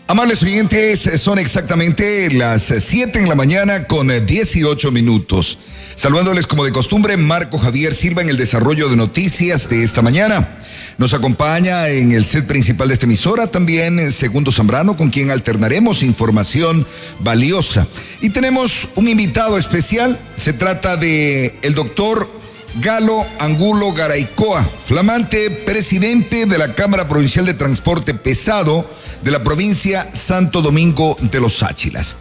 Amables oyentes, son exactamente las 7 de la mañana con 18 minutos. Saludándoles como de costumbre, Marco Javier Silva en el desarrollo de noticias de esta mañana. Nos acompaña en el set principal de esta emisora también Segundo Zambrano, con quien alternaremos información valiosa. Y tenemos un invitado especial, se trata de el doctor Galo Angulo Garaycoa, flamante presidente de la Cámara Provincial de Transporte Pesado de la provincia Santo Domingo de los Áchilas.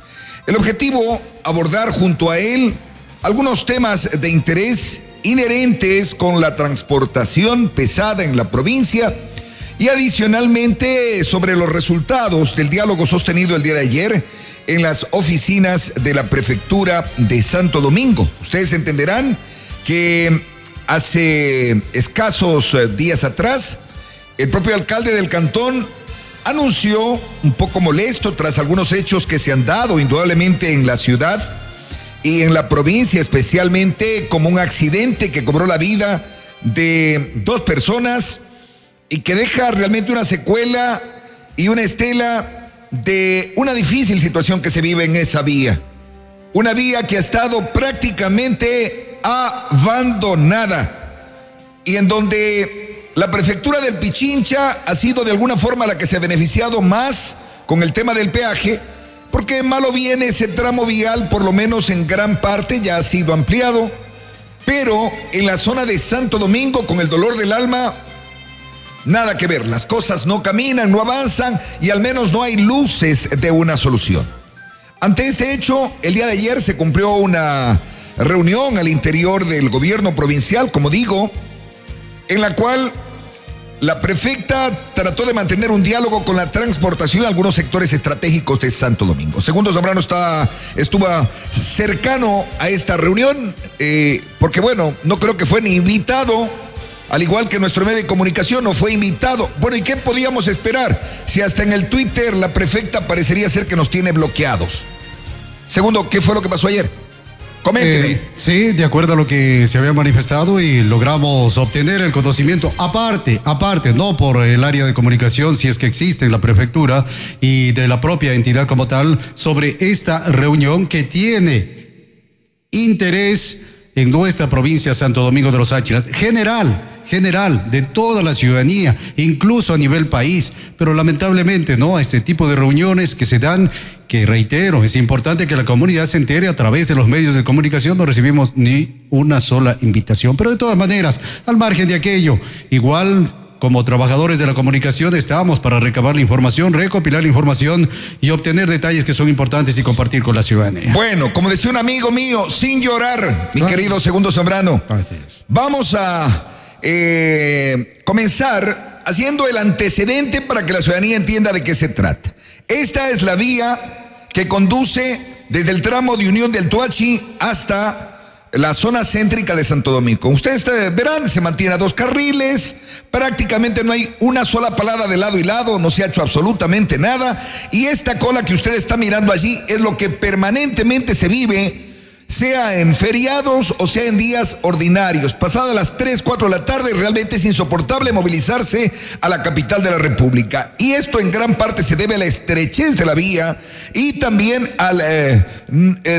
El objetivo, abordar junto a él algunos temas de interés inherentes con la transportación pesada en la provincia y adicionalmente sobre los resultados del diálogo sostenido el día de ayer en las oficinas de la Prefectura de Santo Domingo. Ustedes entenderán que hace escasos días atrás, el propio alcalde del cantón anunció, un poco molesto tras algunos hechos que se han dado indudablemente en la ciudad y en la provincia, especialmente como un accidente que cobró la vida de 2 personas y que deja realmente una secuela y una estela de una difícil situación que se vive en esa vía. Una vía que ha estado prácticamente abandonada y en donde la prefectura del Pichincha ha sido de alguna forma la que se ha beneficiado más con el tema del peaje, porque malo viene ese tramo vial, por lo menos en gran parte ya ha sido ampliado, pero en la zona de Santo Domingo, con el dolor del alma, nada que ver, las cosas no caminan, no avanzan y al menos no hay luces de una solución. Ante este hecho, el día de ayer se cumplió una reunión al interior del gobierno provincial, como digo, en la cual la prefecta trató de mantener un diálogo con la transportación en algunos sectores estratégicos de Santo Domingo. Segundo Zambrano estuvo cercano a esta reunión, porque bueno, no creo que fue ni invitado, al igual que nuestro medio de comunicación no fue invitado. Bueno, ¿y qué podíamos esperar? Si hasta en el Twitter la prefecta parecería ser que nos tiene bloqueados. Segundo, ¿qué fue lo que pasó ayer? Coménteme. Sí, de acuerdo a lo que se había manifestado y logramos obtener el conocimiento aparte, no por el área de comunicación, si es que existe en la prefectura y de la propia entidad como tal, sobre esta reunión que tiene interés en nuestra provincia Santo Domingo de los Áchilas, general de toda la ciudadanía, incluso a nivel país, pero lamentablemente, ¿no? Este tipo de reuniones que se dan, que reitero, es importante que la comunidad se entere a través de los medios de comunicación, no recibimos ni una sola invitación, pero de todas maneras, al margen de aquello, igual como trabajadores de la comunicación estamos para recabar la información, recopilar la información y obtener detalles que son importantes y compartir con la ciudadanía. Bueno, como decía un amigo mío, sin llorar, mi querido Segundo Zambrano, vamos a comenzar haciendo el antecedente para que la ciudadanía entienda de qué se trata. Esta es la vía que conduce desde el tramo de Unión del Tuachi hasta la zona céntrica de Santo Domingo. Ustedes verán, se mantiene a 2 carriles, prácticamente no hay una sola parada de lado y lado, no se ha hecho absolutamente nada, y esta cola que usted está mirando allí es lo que permanentemente se vive, sea en feriados o sea en días ordinarios. Pasadas las 3, 4 de la tarde, realmente es insoportable movilizarse a la capital de la República. Y esto en gran parte se debe a la estrechez de la vía y también al,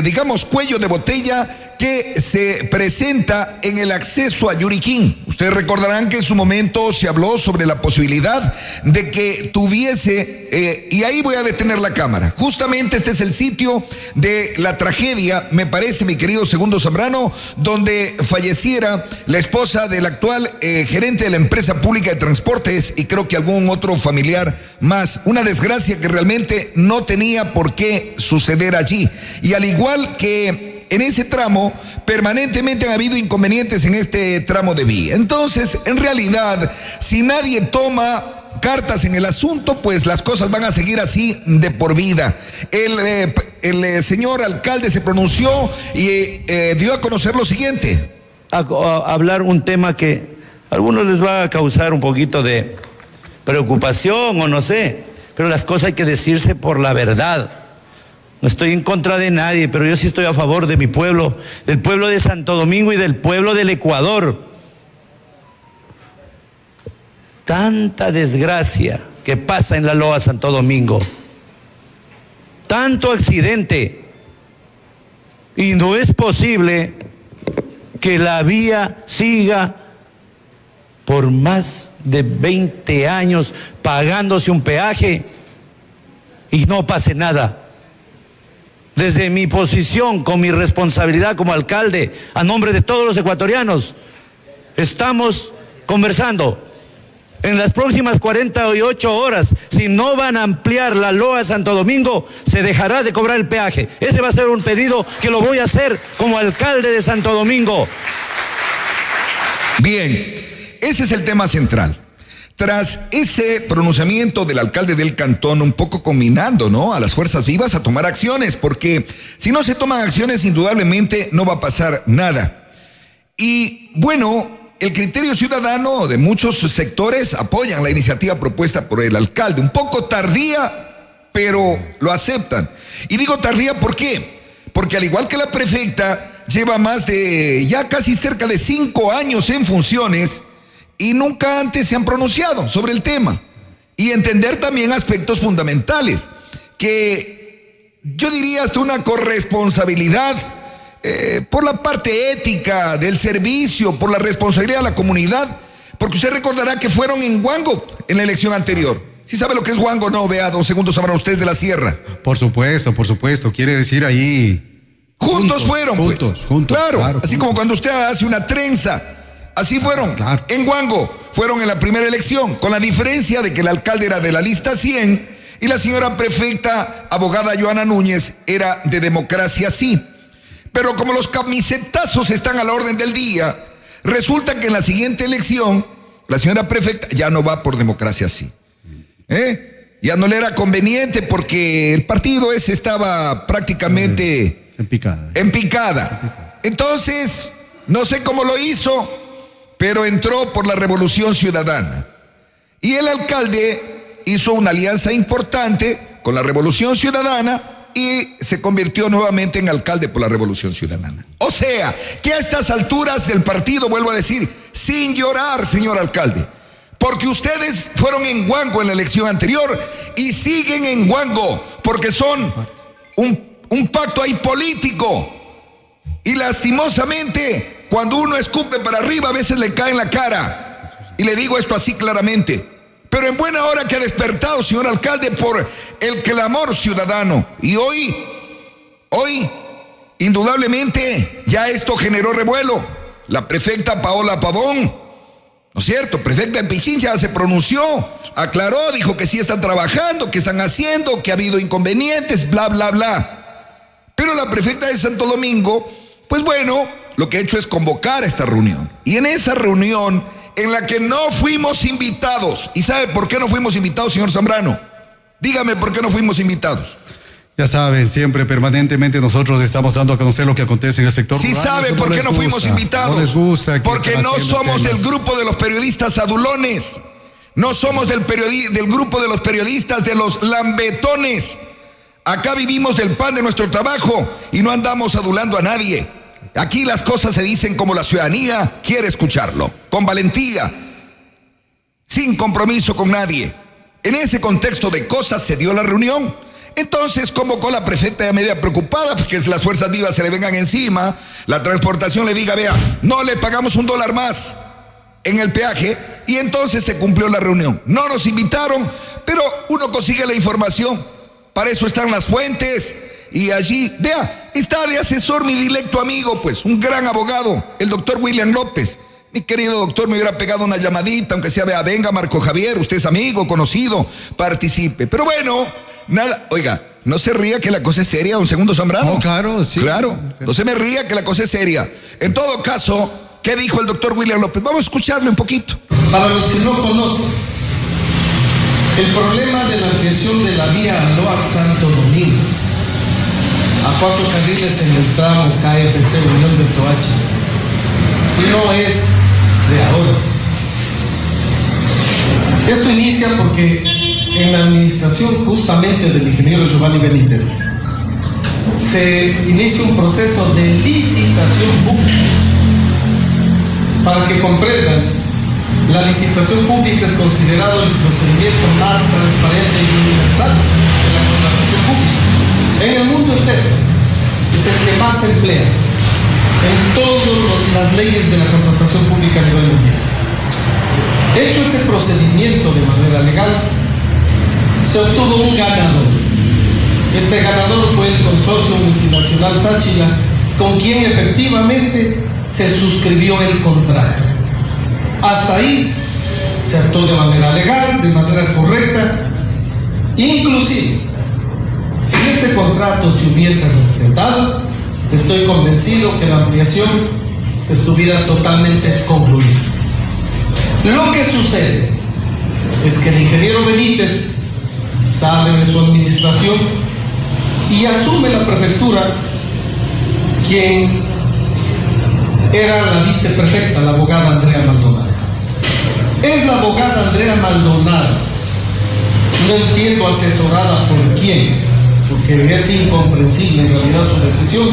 digamos, cuello de botella que se presenta en el acceso a Yuriquín. Ustedes recordarán que en su momento se habló sobre la posibilidad de que tuviese, y ahí voy a detener la cámara, justamente este es el sitio de la tragedia, me parece, mi querido Segundo Zambrano, donde falleciera la esposa del actual gerente de la empresa pública de transportes y creo que algún otro familiar más. Una desgracia que realmente no tenía por qué suceder allí. Y al igual que en ese tramo, permanentemente han habido inconvenientes en este tramo de vía. Entonces, en realidad, si nadie toma cartas en el asunto, pues las cosas van a seguir así de por vida. El señor alcalde se pronunció y dio a conocer lo siguiente. A hablar un tema que a algunos les va a causar un poquito de preocupación o no sé, pero las cosas hay que decirse por la verdad. No estoy en contra de nadie, pero yo sí estoy a favor de mi pueblo, del pueblo de Santo Domingo y del pueblo del Ecuador. Tanta desgracia que pasa en la Loa Santo Domingo. tanto accidente. Y no es posible que la vía siga por más de 20 años pagándose un peaje y no pase nada. Desde mi posición, con mi responsabilidad como alcalde, a nombre de todos los ecuatorianos, estamos conversando. En las próximas 48 horas, si no van a ampliar la Loa Santo Domingo, se dejará de cobrar el peaje. Ese va a ser un pedido que lo voy a hacer como alcalde de Santo Domingo. Bien, ese es el tema central. Tras ese pronunciamiento del alcalde del cantón, un poco combinando, ¿no?, a las fuerzas vivas a tomar acciones, porque si no se toman acciones, indudablemente no va a pasar nada. Y bueno, el criterio ciudadano de muchos sectores apoyan la iniciativa propuesta por el alcalde. Un poco tardía, pero lo aceptan. Y digo tardía, ¿por qué? Porque al igual que la prefecta, lleva más de, ya casi cerca de 5 años en funciones y nunca antes se han pronunciado sobre el tema. Y entender también aspectos fundamentales, que yo diría hasta una corresponsabilidad por la parte ética del servicio, por la responsabilidad de la comunidad, porque usted recordará que fueron en Huango en la elección anterior. ¿Sí sabe lo que es Huango? No, vea, don Segundo Zambrano, usted de la sierra. Por supuesto, quiere decir ahí... Juntos fueron, juntos, claro, así juntos. como cuando usted hace una trenza, así fueron, claro. En Huango, fueron en la primera elección, con la diferencia de que el alcalde era de la lista 100 y la señora prefecta, abogada Joana Núñez, era de Democracia Sí. Pero como los camisetazos están a la orden del día, resulta que en la siguiente elección, la señora prefecta ya no va por Democracia Sí. Ya no le era conveniente porque el partido ese estaba prácticamente en picada. Entonces, no sé cómo lo hizo, pero entró por la Revolución Ciudadana. Y el alcalde hizo una alianza importante con la Revolución Ciudadana y se convirtió nuevamente en alcalde por la Revolución Ciudadana. O sea, que a estas alturas del partido, vuelvo a decir, sin llorar, señor alcalde, porque ustedes fueron en Huango en la elección anterior y siguen en Huango, porque son un pacto ahí político. Y lastimosamente, cuando uno escupe para arriba, a veces le cae en la cara. Y le digo esto así claramente. Pero en buena hora que ha despertado, señor alcalde, por el clamor ciudadano. Y hoy, indudablemente, ya esto generó revuelo. La prefecta Paola Pavón, ¿no es cierto?, prefecta de Pichincha, se pronunció, aclaró, dijo que sí están trabajando, que están haciendo, que ha habido inconvenientes, bla, bla, bla. Pero la prefecta de Santo Domingo, pues bueno, lo que ha hecho es convocar a esta reunión. Y en esa reunión, en la que no fuimos invitados. ¿Y sabe por qué no fuimos invitados, señor Zambrano? Dígame por qué no fuimos invitados. Ya saben, siempre, permanentemente nosotros estamos dando a conocer lo que acontece en el sector rural. Sí sabe por qué no fuimos invitados. No les gusta. Porque no somos del grupo de los periodistas adulones. No somos del grupo de los periodistas de los lambetones. Acá vivimos del pan de nuestro trabajo y no andamos adulando a nadie. Aquí las cosas se dicen como la ciudadanía quiere escucharlo, con valentía, sin compromiso con nadie. En ese contexto de cosas se dio la reunión. Entonces convocó la prefecta ya media preocupada porque las fuerzas vivas se le vengan encima, la transportación le diga, vea, no le pagamos $1 más en el peaje, y entonces se cumplió la reunión. No nos invitaron, pero uno consigue la información, para eso están las fuentes. Y allí, vea, está de asesor mi directo amigo, pues, un gran abogado, el doctor William López. Mi querido doctor, me hubiera pegado una llamadita, aunque sea, vea, venga Marco Javier, usted es amigo, conocido, participe. Pero bueno, nada, oiga, no se ría que la cosa es seria, don Segundo Zambrano. No, claro, sí. Claro, no se me ría que la cosa es seria. En todo caso, ¿qué dijo el doctor William López? Vamos a escucharlo un poquito. Para los que no conocen, el problema de la ampliación de la vía Loa Santo Domingo a 4 carriles en el tramo KFC Unión del Toachi no es de ahora. Esto inicia porque en la administración justamente del ingeniero Giovanni Benítez se inicia un proceso de licitación pública. Para que comprendan, la licitación pública es considerado el procedimiento más transparente y universal de la contratación pública. emplea en todas las leyes de la contratación pública a nivel mundial. Hecho ese procedimiento de manera legal, se obtuvo un ganador. Este ganador fue el consorcio multinacional Sáchila, con quien efectivamente se suscribió el contrato. Hasta ahí se actuó de manera legal, de manera correcta. Inclusive, si ese contrato se hubiese respetado, estoy convencido que la ampliación estuviera totalmente concluida. Lo que sucede es que el ingeniero Benítez sale de su administración y asume la prefectura quien era la viceprefecta, la abogada Andrea Maldonado. Es la abogada Andrea Maldonado, no entiendo asesorada por quién, porque es incomprensible en realidad su decisión,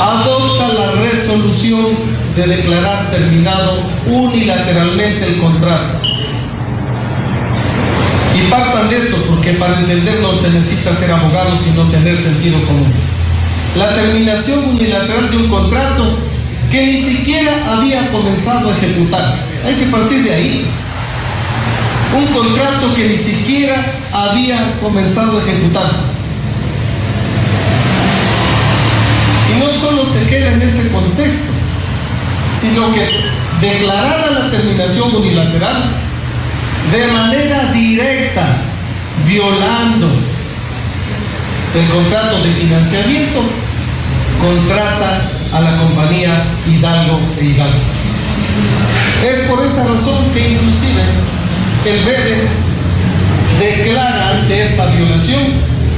adopta la resolución de declarar terminado unilateralmente el contrato. Y partan de esto, porque para entenderlo se necesita ser abogado sino tener sentido común. La terminación unilateral de un contrato que ni siquiera había comenzado a ejecutarse. Hay que partir de ahí. Un contrato que ni siquiera había comenzado a ejecutarse. Y no solo se queda en ese contexto, sino que declarada la terminación unilateral, de manera directa, violando el contrato de financiamiento, contrata a la compañía Hidalgo e Hidalgo. Es por esa razón que inclusive el BEDE declara ante esta violación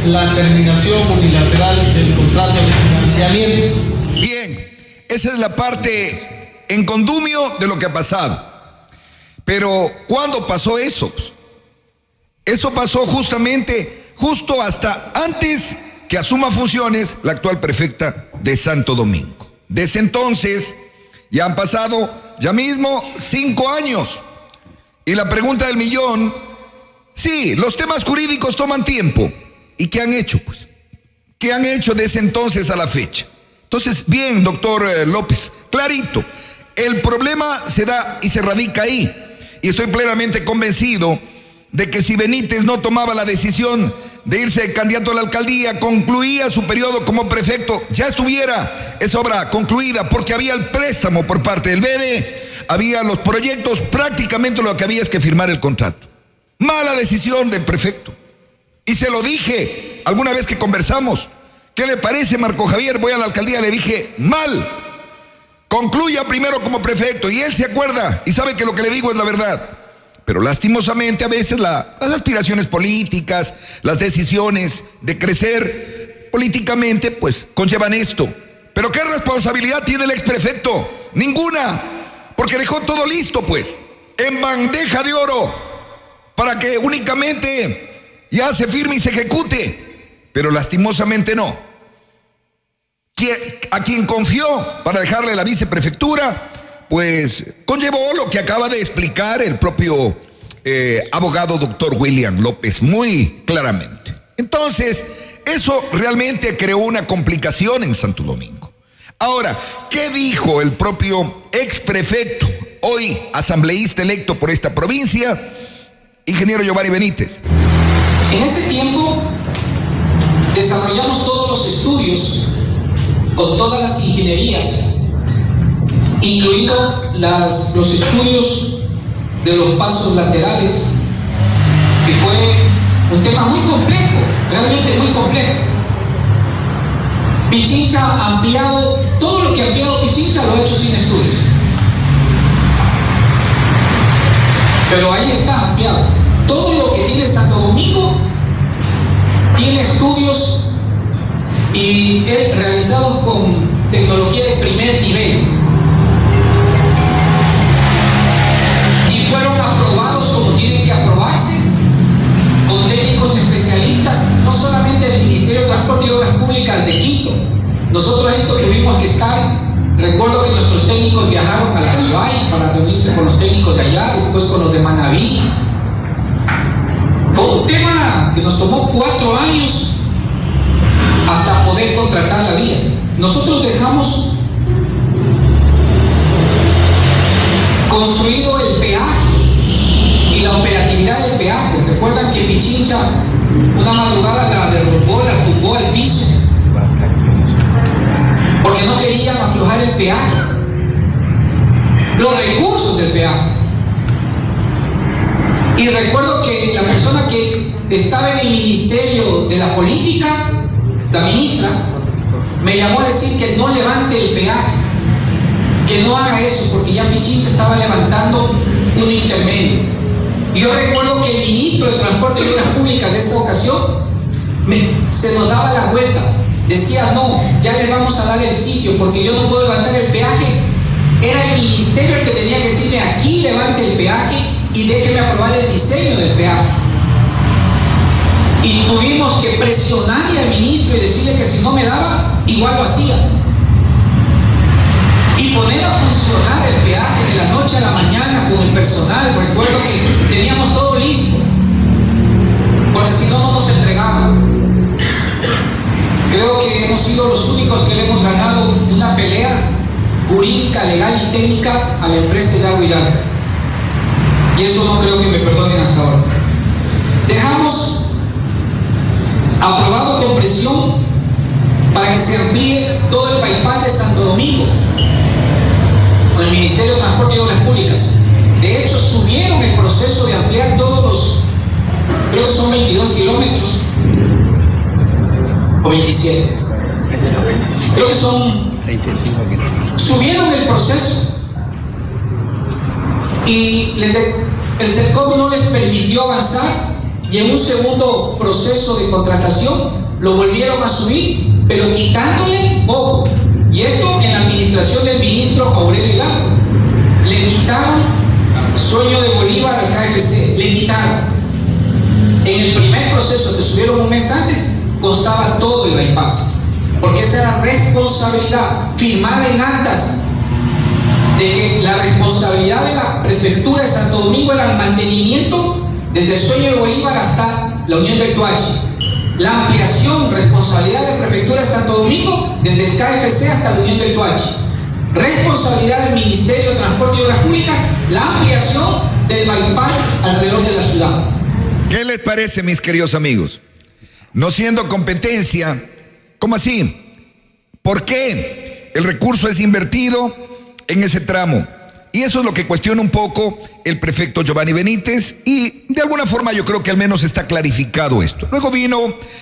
la terminación unilateral del contrato de financiamiento. Bien, esa es la parte en condumio de lo que ha pasado. Pero, ¿cuándo pasó eso? Eso pasó justo hasta antes que asuma funciones la actual prefecta de Santo Domingo. Desde entonces ya han pasado ya mismo 5 años. Y la pregunta del millón, sí, los temas jurídicos toman tiempo. ¿Y qué han hecho, pues? ¿Qué han hecho desde entonces a la fecha? Entonces, bien, doctor López, clarito, el problema se da y se radica ahí. Y estoy plenamente convencido de que si Benítez no tomaba la decisión de irse candidato a la alcaldía, concluía su periodo como prefecto, ya estuviera esa obra concluida, porque había el préstamo por parte del BEDE, había los proyectos, prácticamente lo que había es que firmar el contrato. Mala decisión del prefecto. Y se lo dije alguna vez que conversamos. ¿Qué le parece, Marco Javier? Voy a la alcaldía, le dije, mal. Concluya primero como prefecto. Y él se acuerda y sabe que lo que le digo es la verdad. Pero lastimosamente a veces las aspiraciones políticas, las decisiones de crecer políticamente, pues conllevan esto. Pero ¿qué responsabilidad tiene el exprefecto? Ninguna. Porque dejó todo listo, pues, en bandeja de oro, para que únicamente ya se firme y se ejecute. Pero lastimosamente no. A quien confió para dejarle la viceprefectura, pues conllevó lo que acaba de explicar el propio abogado doctor William López muy claramente. Entonces, eso realmente creó una complicación en Santo Domingo. Ahora, ¿qué dijo el propio exprefecto, hoy asambleísta electo por esta provincia, ingeniero Giovanni Benítez? En ese tiempo desarrollamos todos los estudios con todas las ingenierías, incluido los estudios de los pasos laterales, que fue un tema muy complejo, realmente muy complejo. Pichincha ha ampliado, todo lo que ha ampliado Pichincha lo ha hecho sin estudios. Pero ahí está ampliado. Todo lo que tiene Santo Domingo tiene estudios y realizados con tecnología de primer nivel. Y fueron aprobados como tienen que aprobarse, con técnicos especialistas, no solamente del Ministerio de Transporte y Obras Públicas de Quito. Nosotros esto tuvimos que estar, recuerdo que nuestros técnicos viajaron a la SUAI para reunirse con los técnicos de allá, después con los de Manabí. Fue un tema que nos tomó 4 años hasta poder contratar la vía. Nosotros dejamos construido el peaje y la operatividad del peaje. Recuerdan que Pichincha una madrugada la derrumbó, la tumbó al piso, porque no querían aflojar el peaje, los recursos del peaje. Y recuerdo que la persona que estaba en el Ministerio de la Política, la ministra, me llamó a decir que no levante el peaje, que no haga eso, porque ya Pichincha estaba levantando un intermedio. Y yo recuerdo que el ministro de Transporte y Obras Públicas de esa ocasión se nos daba la vuelta, decía: no, ya le vamos a dar el sitio porque yo no puedo levantar el peaje. Era el ministerio el que tenía que decirme: aquí levante el peaje y déjeme aprobar el diseño del peaje. Y tuvimos que presionarle al ministro y decirle que si no me daba, igual lo hacía. Y poner a funcionar el peaje de la noche a la mañana con el personal. Recuerdo que teníamos todo listo, porque si no, no nos entregaban. Creo que hemos sido los únicos que le hemos ganado una pelea jurídica, legal y técnica a la empresa de agua y agua. Y eso no creo que me perdonen hasta ahora. Dejamos aprobado con presión para que se amplíe todo el bypass de Santo Domingo con el Ministerio de Transporte y Obras Públicas. De hecho, subieron el proceso de ampliar todos los, creo que son 22 kilómetros o 27. Creo que son 25 kilómetros. Subieron el proceso y el SERCOP no les permitió avanzar, y en un segundo proceso de contratación lo volvieron a subir, pero quitándole, ojo, y esto en la administración del ministro Aurelio Hidalgo, le quitaron Sueño de Bolívar al KFC, le quitaron. En el primer proceso que subieron un mes antes, constaba todo el bypass, porque esa era responsabilidad firmada en actas de que la responsabilidad de la prefectura de Santo Domingo era el mantenimiento desde el Sueño de Bolívar hasta la Unión del Tuachi. La ampliación, responsabilidad de la prefectura de Santo Domingo desde el KFC hasta la Unión del Tuachi. Responsabilidad del Ministerio de Transporte y Obras Públicas, la ampliación del bypass alrededor de la ciudad. ¿Qué les parece, mis queridos amigos? No siendo competencia, ¿cómo así? ¿Por qué el recurso es invertido en ese tramo? Y eso es lo que cuestiona un poco el prefecto Giovanni Benítez, y de alguna forma yo creo que al menos está clarificado esto. Luego vino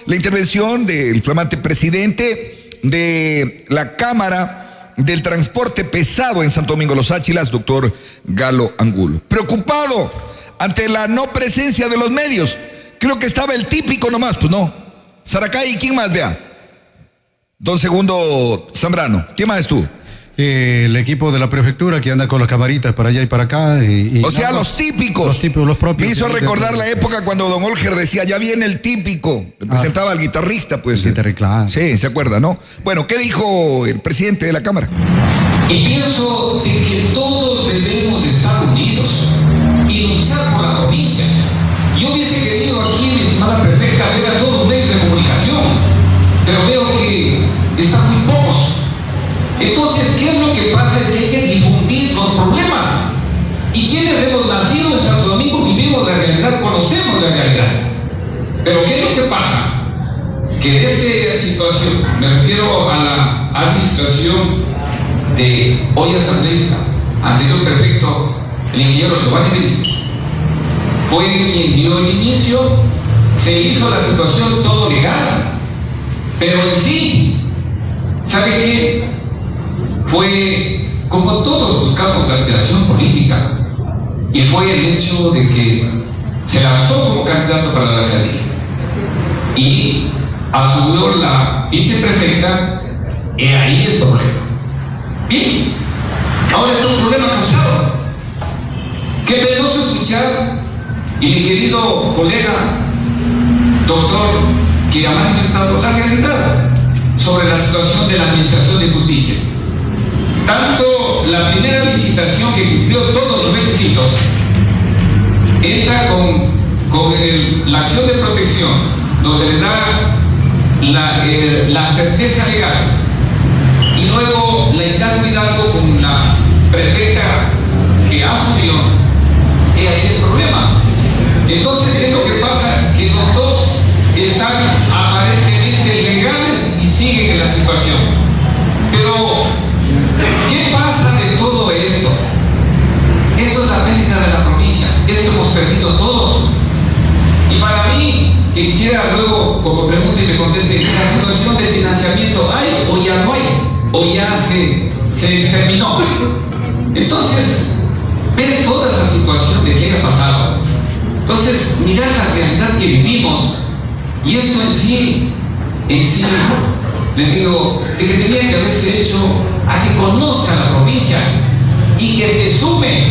la intervención del flamante presidente de la Cámara del Transporte Pesado en Santo Domingo Los Áchilas, doctor Galo Angulo. Preocupado ante la no presencia de los medios. Creo que estaba el típico nomás, pues no. Saracay, ¿quién más, vea? Don Segundo Zambrano, ¿quién más es tú? El equipo de la prefectura que anda con las camaritas para allá y para acá. O sea, los típicos. Los típicos, los propios. Me hizo recordar la época cuando don Olger decía: ya viene el típico. Le presentaba al guitarrista, pues. Claro. Sí, se acuerda, ¿no? Bueno, ¿qué dijo el presidente de la Cámara? Y pienso de que todos debemos estar unidos y luchar por la provincia. Yo hubiese querido aquí, mi estimada prefecta, ver a todos los medios de comunicación, pero veo que están muy pocos. Entonces, ¿qué es lo que pasa? Es que hay que difundir los problemas. Y quienes hemos nacido en Santo Domingo vivimos la realidad, conocemos la realidad. Pero ¿qué es lo que pasa? Que de esta situación, me refiero a la administración de hoy asambleísta, anterior prefecto, el ingeniero Giovanni Benítez, fue quien dio el inicio, se hizo la situación todo legal, pero en sí, ¿sabe qué? Fue como todos buscamos la alteración política, y fue el hecho de que se lanzó como candidato para la alcaldía y asumió la viceprefecta, y ahí el problema. Bien, ahora está un problema causado. Qué penoso escuchar, y mi querido colega doctor, que ha manifestado la realidad sobre la situación de la Administración de Justicia. Tanto la primera licitación, que cumplió todos los requisitos, entra con la acción de protección, donde le da la certeza legal. Y luego la Hidalgo con la prefecta que asumió, y ahí el problema. Entonces, ¿qué es lo que pasa? Que los dos están aparentemente legales y siguen en la situación. Pero, ¿qué pasa de todo esto? Esto es la pérdida de la provincia. Esto hemos perdido todos. Y para mí, quisiera luego, como pregunta y me conteste, ¿la situación de financiamiento hay o ya no hay? ¿O ya se exterminó? Entonces, ver toda esa situación de qué ha pasado. Entonces, mirar la realidad que vivimos. Y esto en sí, les digo, de que tenía que haberse hecho a que conozca la provincia y que se sume,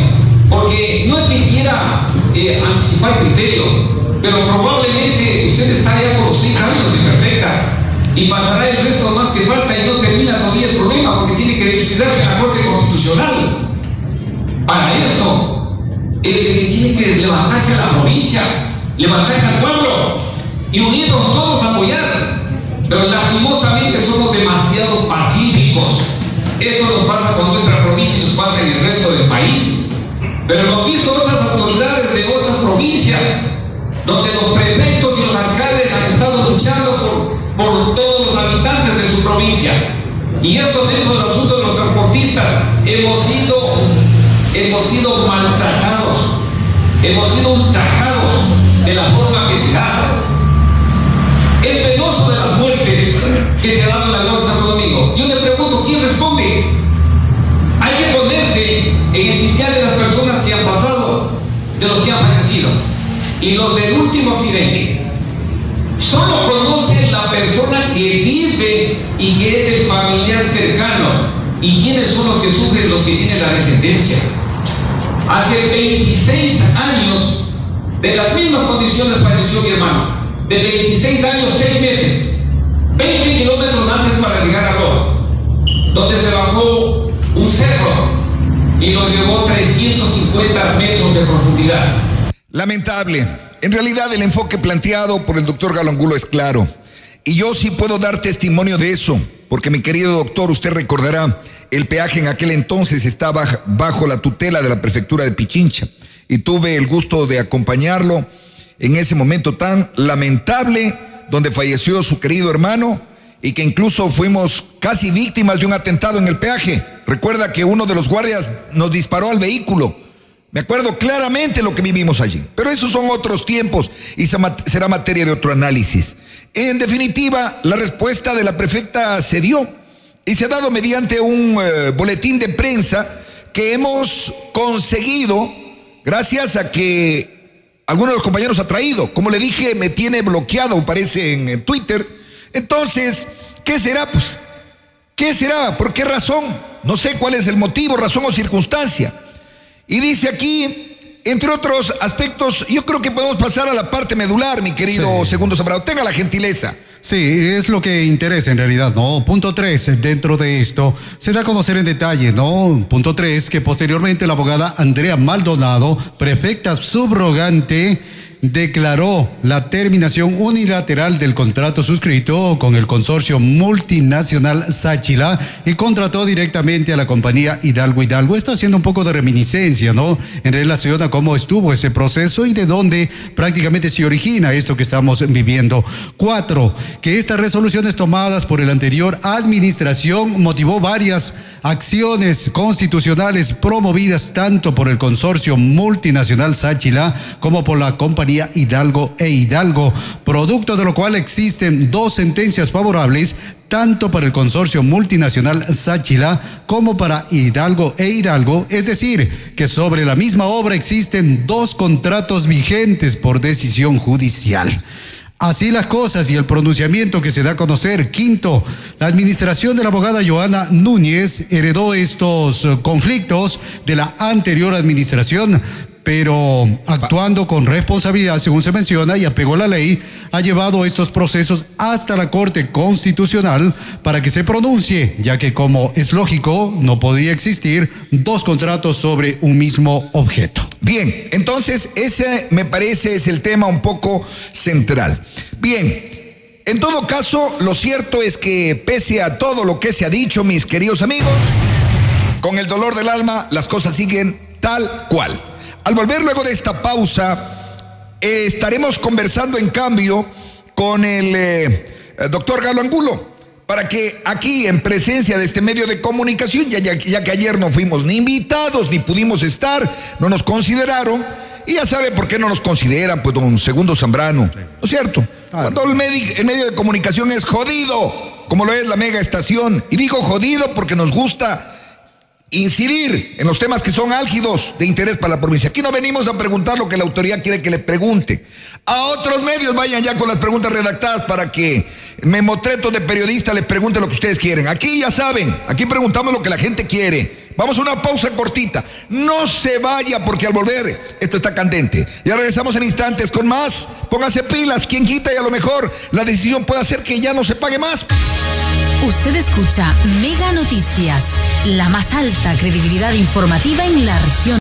porque no es que quiera anticipar criterio, pero probablemente usted está ya por los 6 años de perfecta y pasará el resto más que falta y no termina todavía el problema porque tiene que discutirse en la Corte Constitucional. Para esto, es de que tiene que levantarse a la provincia, levantarse al pueblo y unirnos todos a apoyar. Pero lastimosamente somos demasiado pacíficos. Esto nos pasa con nuestra provincia y nos pasa en el resto del país. Pero hemos visto otras autoridades de otras provincias, donde los prefectos y los alcaldes han estado luchando por todos los habitantes de su provincia. Y esto dentro del asunto de los transportistas, hemos sido maltratados, hemos sido ultrajados de la forma que se da. Es penoso de las muertes que se dan en la Norte Santo Domingo. Yo le pregunto, ¿quién responde? Hay que ponerse en el sitial de las personas que han pasado, de los que han fallecido. Y los del último accidente. Solo conocen la persona que vive y que es el familiar cercano. ¿Y quiénes son los que sufren, los que tienen la descendencia? Hace 26 años, de las mismas condiciones falleció mi hermano. De 26 años, 6 meses. 20 kilómetros antes para llegar a Loja, donde se bajó un cerro y nos llevó 350 metros de profundidad. Lamentable. En realidad el enfoque planteado por el doctor Galo Angulo es claro. Y yo sí puedo dar testimonio de eso, porque mi querido doctor, usted recordará, el peaje en aquel entonces estaba bajo la tutela de la prefectura de Pichincha. Y tuve el gusto de acompañarlo en ese momento tan lamentable, donde falleció su querido hermano y que incluso fuimos casi víctimas de un atentado en el peaje. Recuerda que uno de los guardias nos disparó al vehículo. Me acuerdo claramente lo que vivimos allí. Pero esos son otros tiempos y será materia de otro análisis. En definitiva, la respuesta de la prefecta se dio y se ha dado mediante un boletín de prensa que hemos conseguido gracias a que algunos de los compañeros ha traído. Como le dije, me tiene bloqueado, parece, en Twitter. Entonces, ¿qué será? Pues, ¿qué será? ¿Por qué razón? No sé cuál es el motivo, razón o circunstancia. Y dice aquí, entre otros aspectos, yo creo que podemos pasar a la parte medular, mi querido Segundo Zambrano. Tenga la gentileza. Sí, es lo que interesa en realidad, ¿no? Punto 3, dentro de esto, se da a conocer en detalle, ¿no? Punto 3, que posteriormente la abogada Andrea Maldonado, prefecta subrogante, declaró la terminación unilateral del contrato suscrito con el consorcio multinacional Sáchila y contrató directamente a la compañía Hidalgo. Esto haciendo un poco de reminiscencia, ¿no? En relación a cómo estuvo ese proceso y de dónde prácticamente se origina esto que estamos viviendo. 4, que estas resoluciones tomadas por el anterior administración motivó varias acciones constitucionales promovidas tanto por el consorcio multinacional Sáchila como por la compañía Hidalgo e Hidalgo, producto de lo cual existen 2 sentencias favorables tanto para el consorcio multinacional Sáchila como para Hidalgo e Hidalgo, es decir, que sobre la misma obra existen 2 contratos vigentes por decisión judicial. Así las cosas y el pronunciamiento que se da a conocer. 5, la administración de la abogada Joana Núñez heredó estos conflictos de la anterior administración, pero actuando con responsabilidad, según se menciona, y apego a la ley, ha llevado estos procesos hasta la Corte Constitucional para que se pronuncie, ya que, como es lógico, no podría existir 2 contratos sobre un mismo objeto. Bien, entonces ese me parece es el tema un poco central. Bien, en todo caso, lo cierto es que pese a todo lo que se ha dicho, mis queridos amigos, con el dolor del alma, las cosas siguen tal cual. Al volver luego de esta pausa, estaremos conversando en cambio con el doctor Galo Angulo, para que aquí, en presencia de este medio de comunicación, ya que ayer no fuimos ni invitados, ni pudimos estar, no nos consideraron, y ya sabe por qué no nos consideran, pues don Segundo Zambrano, ¿no es cierto? Cuando el medio de comunicación es jodido, como lo es la mega estación, y digo jodido porque nos gusta incidir en los temas que son álgidos de interés para la provincia. Aquí no venimos a preguntar lo que la autoridad quiere que le pregunte. A otros medios vayan ya con las preguntas redactadas para que memotretos de periodistas les pregunten lo que ustedes quieren. Aquí ya saben, aquí preguntamos lo que la gente quiere. Vamos a una pausa cortita. No se vaya porque al volver esto está candente. Ya regresamos en instantes con más. Pónganse pilas, quien quita y a lo mejor la decisión puede hacer que ya no se pague más. Usted escucha Mega Noticias, la más alta credibilidad informativa en la región.